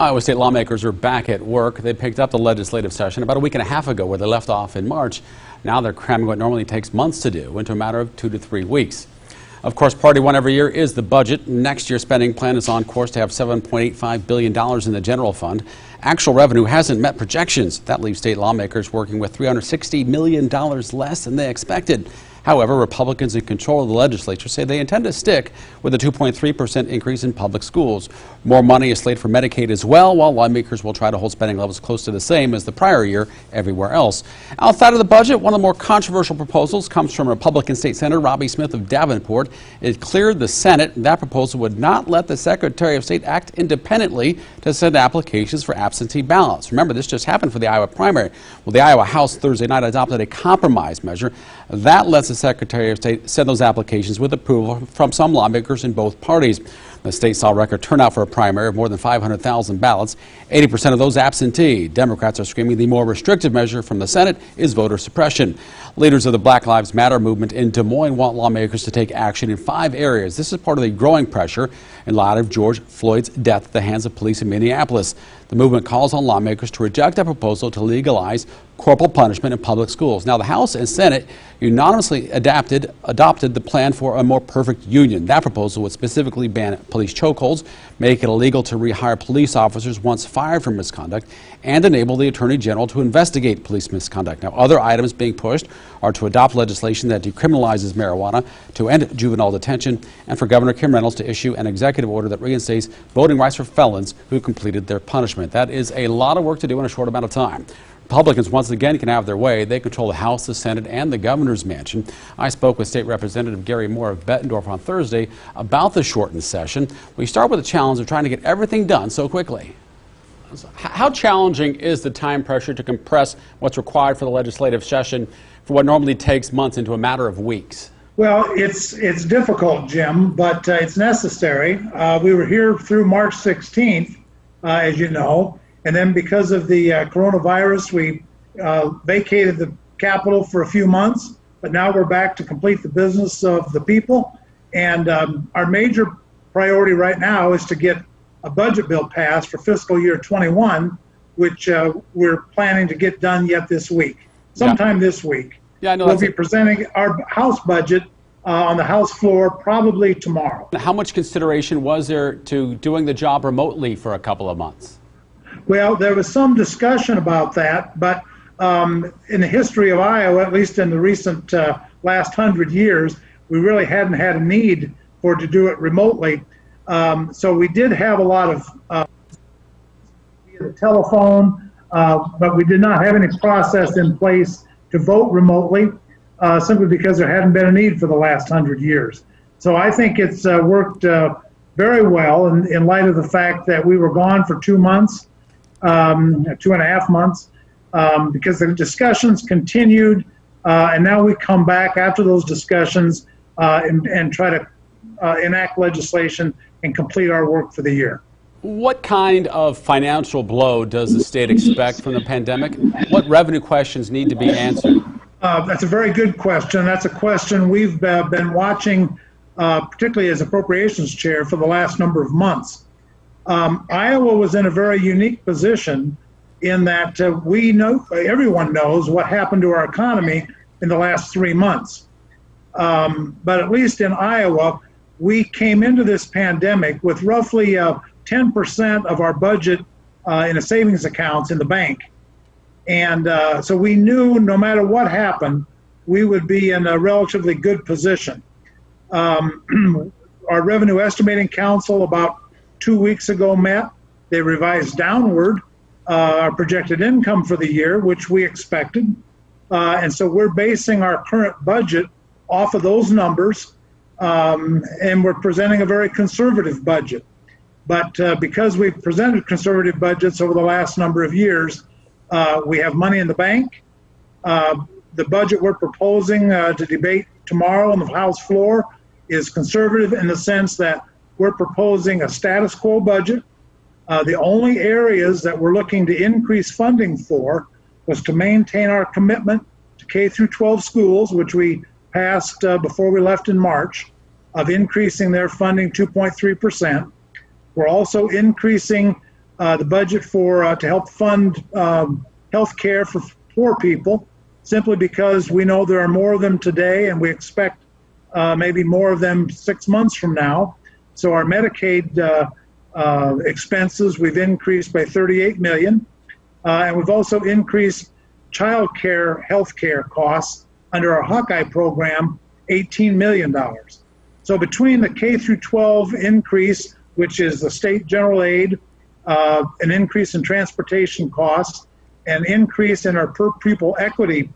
Iowa State lawmakers are back at work. They picked up the legislative session about a week and a half ago where they left off in March. Now they're cramming what normally takes months to do into a matter of 2 to 3 weeks. Of course, Party one every year is the budget. Next year's spending plan is on course to have $7.85 billion in the general fund. Actual revenue hasn't met projections. That leaves state lawmakers working with $360 million less than they expected. However, Republicans in control of the legislature say they intend to stick with a 2.3% increase in public schools. More money is slated for Medicaid as well, while lawmakers will try to hold spending levels close to the same as the prior year everywhere else. Outside of the budget, one of the more controversial proposals comes from Republican State Senator Robbie Smith of Davenport. It cleared the Senate. That proposal would not let the Secretary of State act independently to send applications for absentee ballots. Remember, this just happened for the Iowa primary. Well, the Iowa House Thursday night adopted a compromise measure that lets the Secretary of State send those applications with approval from some lawmakers in both parties. The state saw record turnout for a primary of more than 500,000 ballots, 80% of those absentee. Democrats are screaming the more restrictive measure from the Senate is voter suppression. Leaders of the Black Lives Matter movement in Des Moines want lawmakers to take action in 5 areas. This is part of the growing pressure in light of George Floyd's death at the hands of police in Minneapolis. The movement calls on lawmakers to reject a proposal to legalize corporal punishment in public schools. Now, the House and Senate unanimously adopted the plan for a more perfect union. That proposal would specifically ban police chokeholds, make it illegal to rehire police officers once fired for misconduct, and enable the Attorney General to investigate police misconduct. Now, other items being pushed are to adopt legislation that decriminalizes marijuana, to end juvenile detention, and for Governor Kim Reynolds to issue an executive order that reinstates voting rights for felons who completed their punishment. That is a lot of work to do in a short amount of time. Republicans once again can have their way. They control the House, the Senate, and the governor's mansion. I spoke with State Representative Gary Moore of Bettendorf on Thursday about the shortened session. We start with the challenge of trying to get everything done so quickly. How challenging is the time pressure to compress what's required for the legislative session for what normally takes months into a matter of weeks? Well, it's difficult, Jim, but it's necessary. We were here through March 16th, as you know, and then because of the coronavirus, we vacated the Capitol for a few months, but now we're back to complete the business of the people. And our major priority right now is to get a budget bill passed for fiscal year 21, which we're planning to get done yet this week, sometime this week. Yeah, I know. We'll be presenting our House budget on the House floor probably tomorrow. How much consideration was there to doing the job remotely for a couple of months? Well, there was some discussion about that, but in the history of Iowa, at least in the recent last 100 years, we really hadn't had a need for to do it remotely. So we did have a lot of via the telephone, but we did not have any process in place to vote remotely, simply because there hadn't been a need for the last 100 years. So I think it's worked very well in light of the fact that we were gone for 2 months, 2.5 months, because the discussions continued, and now we come back after those discussions and try to enact legislation and complete our work for the year. What kind of financial blow does the state expect from the pandemic? What revenue questions need to be answered? That's a very good question. That's a question we've been watching, particularly as appropriations chair, for the last number of months. Iowa was in a very unique position in that everyone knows what happened to our economy in the last 3 months. But at least in Iowa, we came into this pandemic with roughly 10% of our budget in a savings accounts in the bank. And so we knew no matter what happened, we would be in a relatively good position. Our Revenue Estimating Council about 2 weeks ago met. They revised downward our projected income for the year, which we expected. And so we're basing our current budget off of those numbers, and we're presenting a very conservative budget. But because we've presented conservative budgets over the last number of years, we have money in the bank. The budget we're proposing to debate tomorrow on the House floor is conservative in the sense that we're proposing a status quo budget. The only areas that we're looking to increase funding for was to maintain our commitment to K through 12 schools, which we passed before we left in March, of increasing their funding 2.3%. We're also increasing the budget for to help fund health care for poor people, simply because we know there are more of them today, and we expect maybe more of them 6 months from now. So our Medicaid expenses we've increased by $38 million, and we've also increased child care health care costs under our Hawkeye program $18 million. So between the K through 12 increase, which is the state general aid, an increase in transportation costs, an increase in our per pupil equity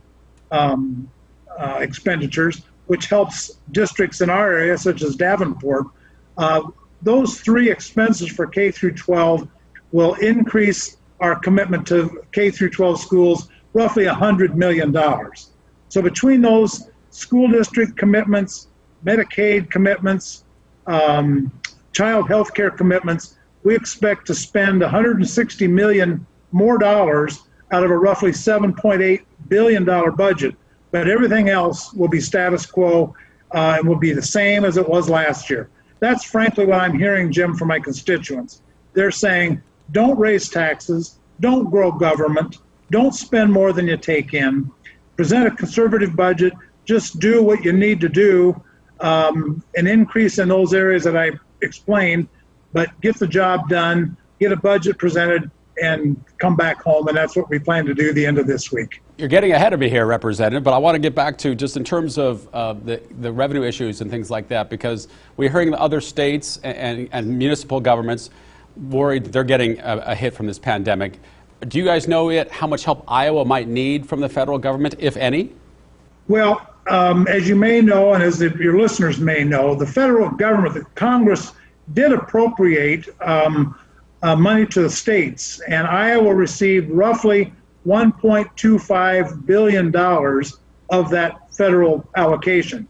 expenditures, which helps districts in our area, such as Davenport, those three expenses for K through 12 will increase our commitment to K through 12 schools roughly $100 million. So between those school district commitments, Medicaid commitments, child health care commitments, we expect to spend $160 million more dollars out of a roughly $7.8 billion budget. But everything else will be status quo and will be the same as it was last year. That's frankly what I'm hearing, Jim, from my constituents. They're saying, don't raise taxes, don't grow government, don't spend more than you take in, present a conservative budget, just do what you need to do, an increase in those areas that I explained, but get the job done, get a budget presented, and come back home, and that's what we plan to do the end of this week. You're getting ahead of me here, Representative, but I want to get back to just in terms of the revenue issues and things like that, because we're hearing the other states and municipal governments worried that they're getting a hit from this pandemic. Do you guys know yet how much help Iowa might need from the federal government, if any? Well, as you may know, and as your listeners may know, the federal government, the Congress, did appropriate money to the states, and Iowa received roughly $1.25 billion of that federal allocation.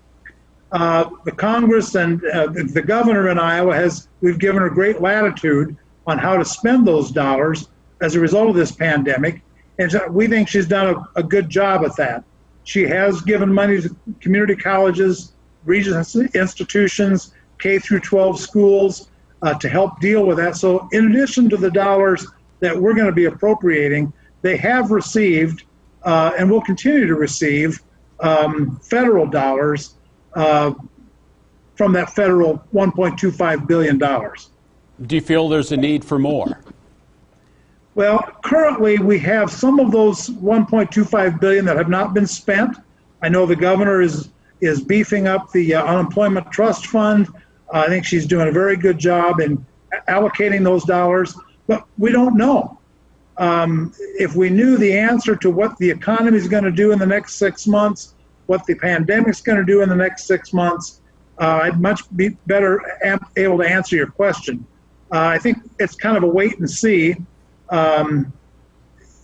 The Congress and the governor in Iowa we've given her great latitude on how to spend those dollars as a result of this pandemic, and we think she's done a good job at that. She has given money to community colleges, regional institutions, K through 12 schools to help deal with that. So in addition to the dollars that we're going to be appropriating, they have received and will continue to receive federal dollars from that federal $1.25 billion. Do you feel there's a need for more? Well, currently we have some of those $1.25 billion that have not been spent. I know the governor is beefing up the unemployment trust fund. I think she's doing a very good job in allocating those dollars, but we don't know. If we knew the answer to what the economy is going to do in the next 6 months, what the pandemic is going to do in the next 6 months, I'd much be better able to answer your question. I think it's kind of a wait and see.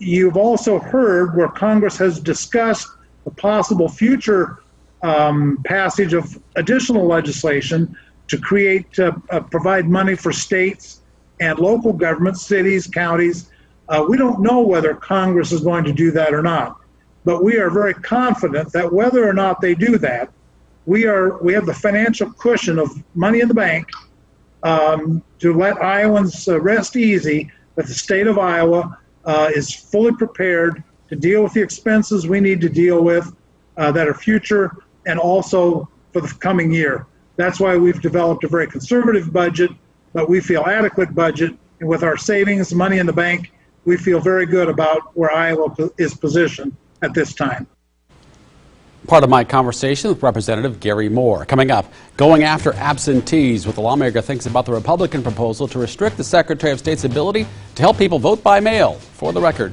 You've also heard where Congress has discussed the possible future passage of additional legislation to provide money for states and local governments, cities, counties. We don't know whether Congress is going to do that or not, but we are very confident that whether or not they do that, we have the financial cushion of money in the bank to let Iowans rest easy that the state of Iowa is fully prepared to deal with the expenses we need to deal with that are future and also for the coming year. That's why we've developed a very conservative budget, but we feel adequate budget. And with our savings, money in the bank, we feel very good about where Iowa is positioned at this time. Part of my conversation with Representative Gary Moore. Coming up, going after absentees, what the lawmaker thinks about the Republican proposal to restrict the Secretary of State's ability to help people vote by mail. For the record.